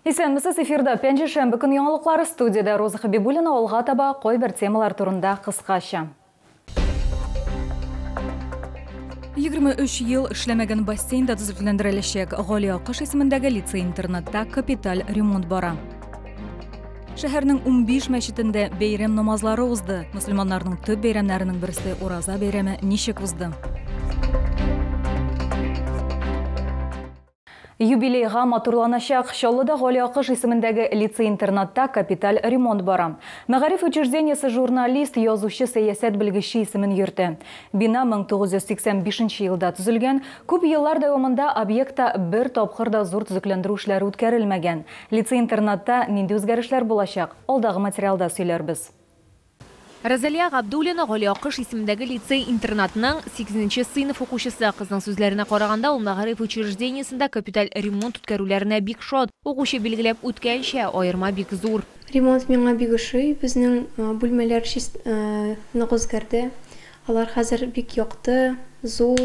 Исәнмесез, эфирда пәнжешәмбі күн яңалыклары студияда Роза Хабибуллина алга таба кой бер темалар турында кыскача. 23 ел эшләмәгән бассейнда төзекләндереләчәк Галия Акыш исемендәге лицей-интернатта капиталь ремонт бара. Шәһәрнең 15 мәчетендә бәйрәм намазлары узды. Мөселманнарның төп бәйрәмнәренең берсе Ураза бәйрәме ничек узды? Юбилейга матурланачак Чаллыда Галия Акыш исемендәге лицей-интернатта капиталь ремонт бара. Мәгариф учреждениесе журналист, язучы, сәясәт белгече исемен йөртә. Бина 1985 елда төзелгән, күп еллар дәвамында объектта бер тапкыр да зур төзекләндерү эшләре үткәрелмәгән. Лицей-интернатта нинди үзгәрешләр булачак? Алдагы материалда сөйләрбез. Розалия Габдуллина Галия Акыш исемендәге лицей-интернатның 8-нче сыйныф укучысы. Кызның сүзләренә караганда, ул мәгариф учреждениесендә капиталь ремонт үткәрүләренә бик шат. Укучы билгеләп үткәнчә, аерма бик зур. Ремонт миңа бик ошый. Безнең бүлмәләр нык үзгәрде. Алар хәзер бик якты, зур,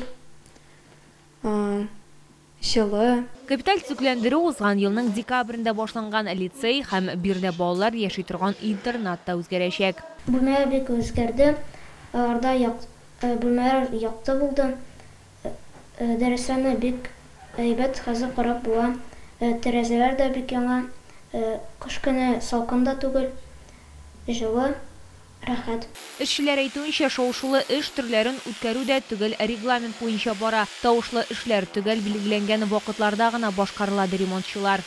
җылы. Капиталь төзекләндерү узган елның декабрендә башланган лицей һәм бирдә балалар яши торган интернатта үзгәрәчәк. Бүлмәләр бик үзгәрде. Аларда бүлмәләр якты булды. Дәресләрне бик әйбәт хәзер карап була. Тәрәзәләр дә бик яңа. Кыш көне салкын да түгел. Җылы, рәхәт. Эшчеләр әйтүенчә, шау-шулы эш төрләрен үткәрү дә түгел регламент буенча бара. Тавышлы эшләр түгел билгеләнгән вакытларда гына башкарылады ремонтчылар.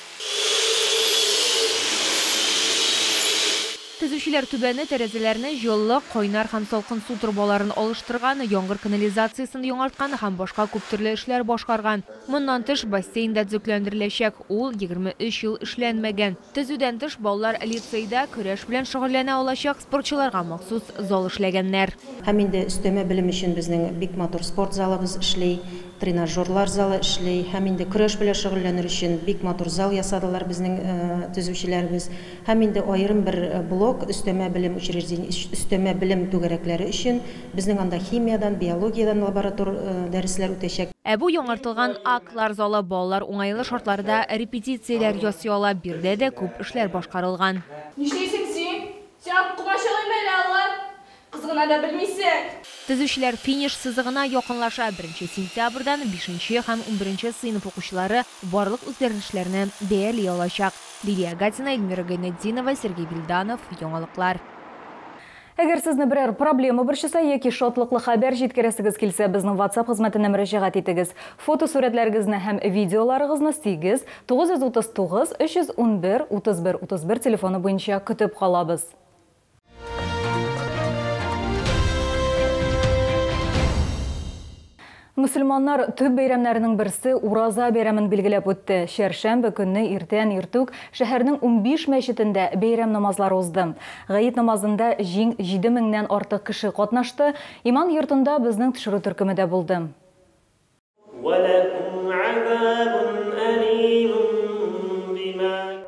Төзүчеләр түбәне тәрәзәләрне җылы, кайнар һәм салкын су трубаларын алыштырган, яңгыр канализациясын яңарткан һәм башка күп төрле эшләр башкарган. Моннан тыш бассейнда төзекләндереләчәк, ул 23 ел эшләнмәгән. Төзүдән тыш балалар лицейда көрәш белән шөгыльләнә алачак, спортчыларга махсус зал эшләгәннәр. Һәм инде өстәмә белем өчен безнең бик матур спорт залыбыз эшли, тренажерлар залы эшли, һәм инде көрәш белән шөгыльләнер өчен бик матур зал ясадылар безнең төзүчеләребез. Һәм инде аерым бер блок өстәмә белем учреждение, өстәмә белем түгәрәкләре өчен безнең анда химиядан, биологиядан лаборатор дәресләр үтәчәк. Бу яңартылган аклар залы балалар уңайлы шартларда репетицияләр ясый ала, бирдә дә күп эшләр башкарылган. Нишләйсең син? Син кумачалый мәле алар. Кызгына да белмисең. Төзүчеләр финиш сызыгына якынлаша. 1 сентябрьдән 5 һәм 11 сыйныф укучылары барлык үзгәрешләрне бәяли алачак. Лилия Гатина, Эльмира Гайнетдинова, Сергей Вильданов, Яңалыклар. Әгәр сезне берәр проблема борчыса яки шатлыклы хәбәр җиткерәсегез килсә, безнең WhatsApp хезмәтенә мөрәҗәгать итегез. Фотосурәтләрегезне һәм видеоларыгызны 8 939 311 31 31 телефоны буенча көтеп калабыз. Мөселманнар төп бәйрәмнәренең берсе Ураза бәйрәмен билгеләп үтте. Шәршәмбе көнне иртән иртүк шәһәрнең 15 мәчетендә бәйрәм намазлары узды. Гаит намазында 7 меңнән артык кеше катнашты. Иман йортында безнең төшерү төркеме дә булды.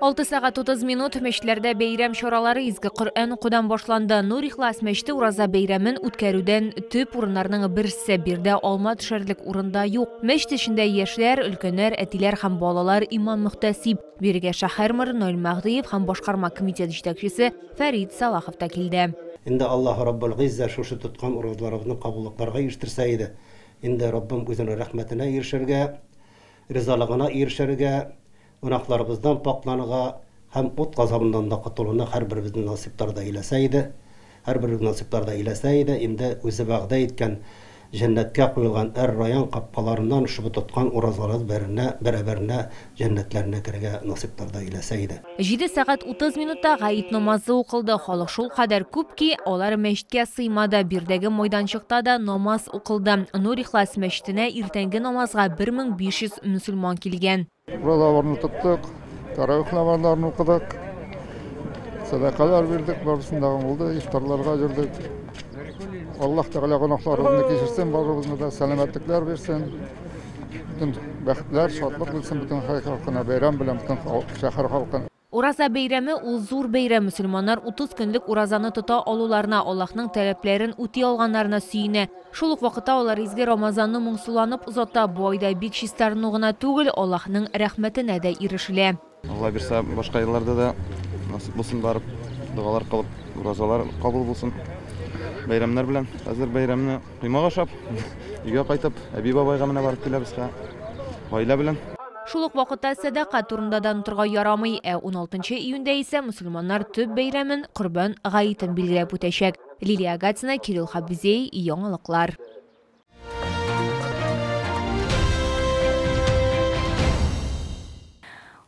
6 сәгать 30 минут мәчетләрдә бәйрәм чаралары изге Коръән укудан башланды. Нур Ихлас мәчете Ураза бәйрәмен үткәрүдән төп урыннарның берсе, бирдә алма төшәрлек урында юк. Мәчет эчендә яшьләр, өлкәннәр, әтиләр һәм балалар имам мөхтәсиб. Биргә шәһәр мэры Наил Мәгъдиев һәм башкарма комитет җитәкчесе Фәрид Салахов та килде. Инде Аллаһ Раббул Гизза шушы тоткан уразларыбызны кабуллыкларга ирештерсә иде. Инде Раббым үзенең рәхмәтенә ирешергә, ризалыгына ирешергә, гөнаһларыбыздан пакланырга һәм ут газабыннан да котылуны һәрберебезнең насыйпларда иләсә иде. Һәрберебезнең насыйпларда иләсә иде. Инде үзе вәгъдә иткән җәннәткә куелган Эр-Раян капкаларыннан шушы тоткан уразларыбыз бәрабәренә җәннәтләренә кергә насыйпларда иләсә иде. 7 сәгать 30 минутта гаит намазы укылды. Халык шул кадәр күп ки, алар мәчеткә сыймады. Бирдәге майданчыкта да намаз укылды. Нур Ихлас мәчетенә иртәнге намазга 1500 мөселман килгән. Уразаларны тоттык, таравих намазларын укыдык, садакалар бирдек, барысында булды, ифтарларга жүрдек. Аллаһ Тәгалә гөнаһларыбызны кечерсен, барыбызны да сәламәтлекләр берсен. Бүтән бәхетләр, шатлык булсын бүтән халкына, бәйрәм белән бүтән шәһәр халкына. Ураза бәйрәме ул зур бәйрәм. Мөселманнар 30 көнлек уразаны тота алуларына, Аллаһның таләпләрен үти алганнарына сөенә. Шул ук вакытта алар изге Рамазанны моңсуланып узата. Бу айда бик чистарыну гына түгел, Аллаһның рәхмәтенә дә ирешелә. Алла берсе, башка елларда да насип булсын барып, дуалар кылып, уразалар кабул булсын. Бәйрәмнәр белән, хәзер бәйрәмне кыймага ашап, өйгә кайтып, әби бабайга менә барып киләбез гаилә белән. Шул ук вакытта садака турында да онытырга ярамый. 16 июньдә исә мусульманнар төп бәйрәмен Корбан гаетен билгеләп үтәчәк. Лилия Гатина, Кирилл Хабизей, яңалыклар.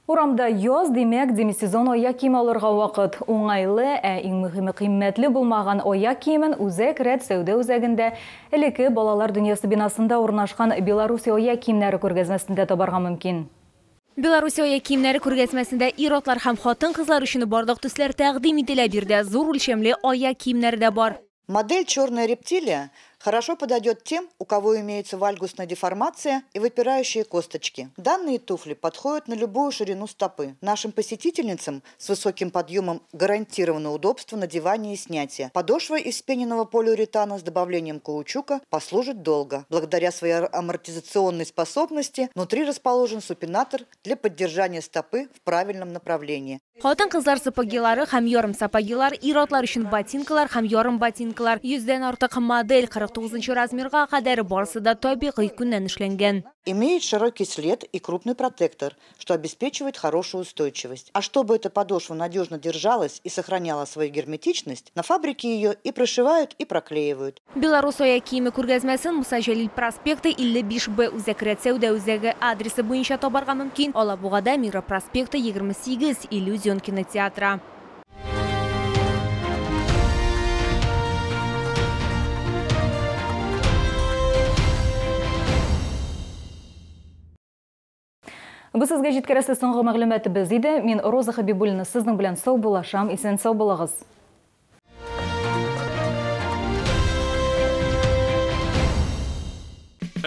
Урамда яз демәк демисезон аяк киеме алырга вакыт. Уңайлы, иң мөһиме кыйммәтле булмаган аяк киемен үзәк рәт сәүдә үзәгендә элекке балалар дөньясы бинасында урнашкан Беларусь аяк киемнәре күргәзмәсендә табарга мөмкин. Беларусь аяк киемнәре күргәзмәсендә ир-атлар һәм хатын-кызлар өчен барлык төсләр тәкъдим ителә. Бирдә зур үлчәмле аяк киемнәре дә бар. Модель «Черная рептилия» хорошо подойдет тем, у кого имеется вальгусная деформация и выпирающие косточки. Данные туфли подходят на любую ширину стопы. Нашим посетительницам с высоким подъемом гарантировано удобство надевания и снятия. Подошва из вспененного полиуретана с добавлением каучука послужит долго. Благодаря своей амортизационной способности внутри расположен супинатор для поддержания стопы в правильном направлении. Хатын-кызлар сапогилары һәм ярым сапогилар, ир-атлар өчен ботинкалар һәм ярым ботинкалар, 100дән артык модель 49 размерга кадәр барысы да табигый күннән эшләнгән. Имеет широкий след и крупный протектор, что обеспечивает хорошую устойчивость. А чтобы эта подошва надежно держалась и сохраняла свою герметичность, на фабрике ее и прошивают, и проклеивают. Беларусь аяк киеме күргәзмәсен Муса Җәлил проспекты 55Б үзәк сәүдә үзәге адресы буенча табарга мөмкин. Алабугада Мира проспекты 28 Иллюзион кинотеатры. Біз сізге жеткересі соңғы мәгълүматы біз иде. Мен Роза Хабибуллина сіздің белән сау булашам, исән сау булыгыз.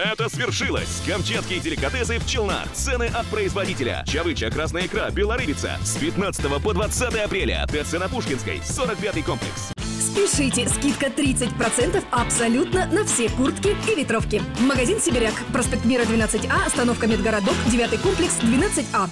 Это свершилось! Камчатские деликатесы в Челнах. Цены от производителя. Чавыча, красная икра, белорыбица. С 15 по 20 апреля. ТЦ на Пушкинской, 45-й комплекс. Спешите! Скидка 30% абсолютно на все куртки и ветровки. Магазин «Сибиряк». Проспект Мира, 12А, остановка Медгородок, 9-й комплекс, 12А.